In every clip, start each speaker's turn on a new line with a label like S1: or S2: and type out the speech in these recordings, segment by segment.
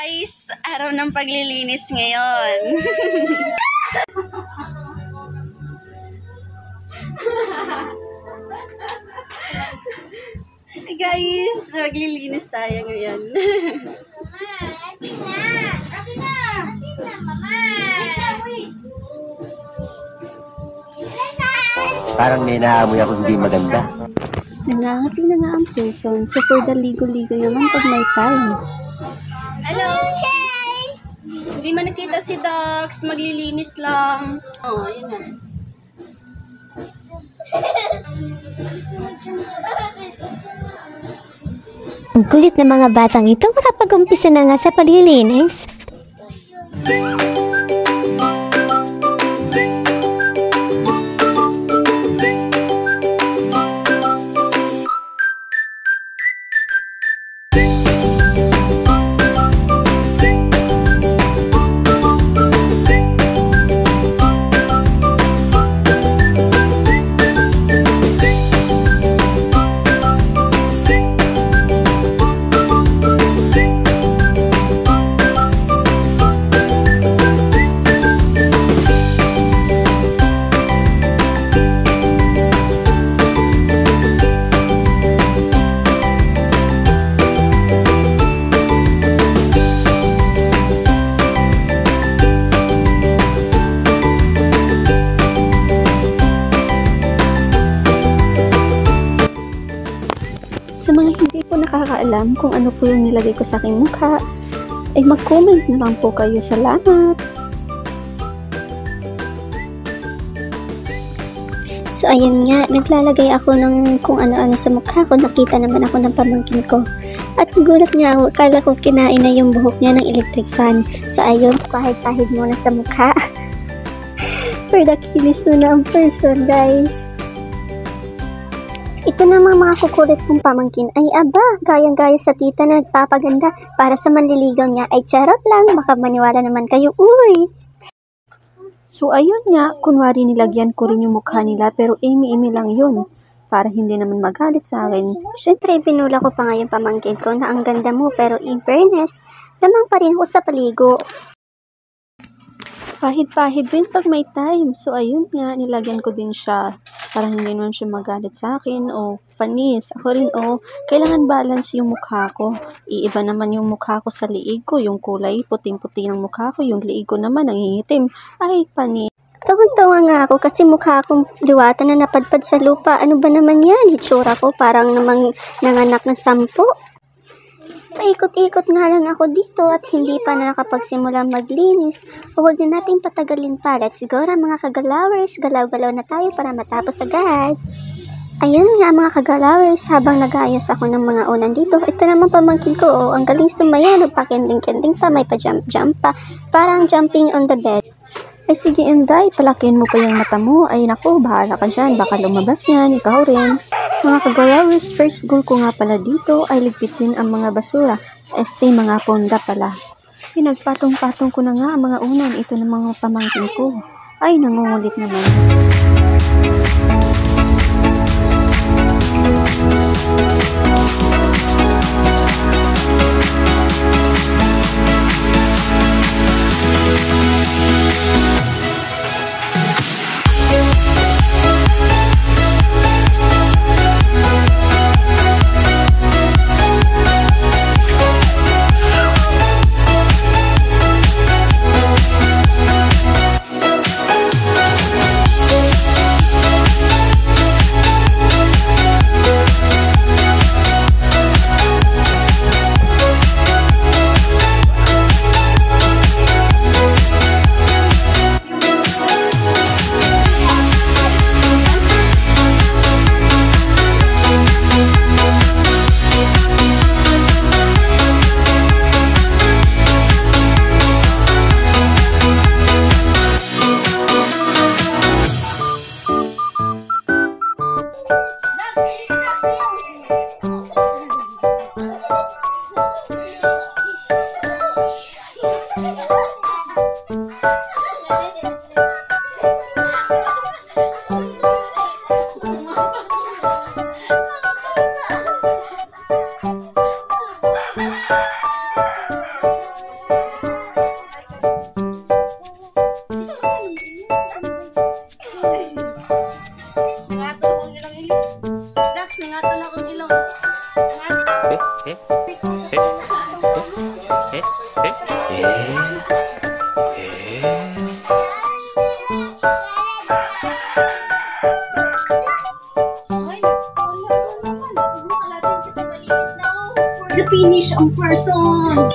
S1: guys! Araw ng paglilinis ngayon. Guys, maglilinis tayo ngayon.
S2: Parang may naamoy ako hindi maganda.
S3: Nangangati na nga ang person, so for the ligo-ligo naman pag may time.
S1: Hello! Hindi man nakita si Dax, maglilinis lang. Oh, yun na.
S4: Ang kulit ng mga batang ito, makapag-umpisa na nga sa paglilinis.
S3: Sa mga hindi po nakakaalam kung ano po yung nilagay ko sa aking mukha, ay mag-comment na lang po kayo. Salamat!
S4: So ayun nga, naglalagay ako ng kung ano-ano sa mukha ko. Nakita naman ako ng pamangkin ko. At nagulat nga ako, akala ko kinain na yung buhok niya ng electric fan. So ayun, pahid-pahid muna sa mukha. For the kinis mo na ang person, guys. Ito namang mga kukulit kong pamangkin ay aba, gayang-gaya sa tita na nagpapaganda para sa manliligaw niya ay charot lang, baka maniwala naman kayo, uy!
S3: So ayun nga, kunwari nilagyan ko rin yung mukha nila pero imi-imi lang yun para hindi naman magalit sa akin.
S4: Siyempre, binula ko pa nga yung pamangkin ko na ang ganda mo pero in fairness, lamang pa rin ako sa paligo.
S3: Pahid-pahid din pag may time. So ayun nga, nilagyan ko din siya para hindi naman siya magalit sa akin o panis. Ako rin kailangan balance yung mukha ko. Iiba naman yung mukha ko sa liig ko. Yung kulay puting-puti ng mukha ko. Yung liig ko naman nangingitim. Ay, panis.
S4: Tawang-tawa nga ako kasi mukha akong liwata na napadpad sa lupa. Ano ba naman yan? Hitsura ko parang namang nanganak na 10. Paikot-ikot nga lang ako dito at hindi pa na nakapagsimula maglinis. O huwag na nating patagalin pa. Let's go mga kagalawers. Galaw-galaw na tayo para matapos agad. Ayun nga mga kagalawers, habang nag-aayos ako ng mga unan dito, ito naman pamangkin ko, ang galing sumaya, nagpa-kending-kending pa, may pa-jump-jump pa, parang jumping on the bed.
S3: Ay sige Inday, palakin mo pa yung mata mo. Ay naku, bahala ka dyan, baka lumabas yan, ikaw rin. Mga kagalawers, first goal ko nga pala dito ay ligpitin ang mga basura. Mga ponda pala. Pinagpatong-patong ko na nga ang mga unan, ito ng mga pamangkin ko. Ay, nangungulit naman.
S1: The finish ang person.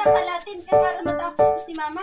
S1: Kalatin ka para matapos na si Mama.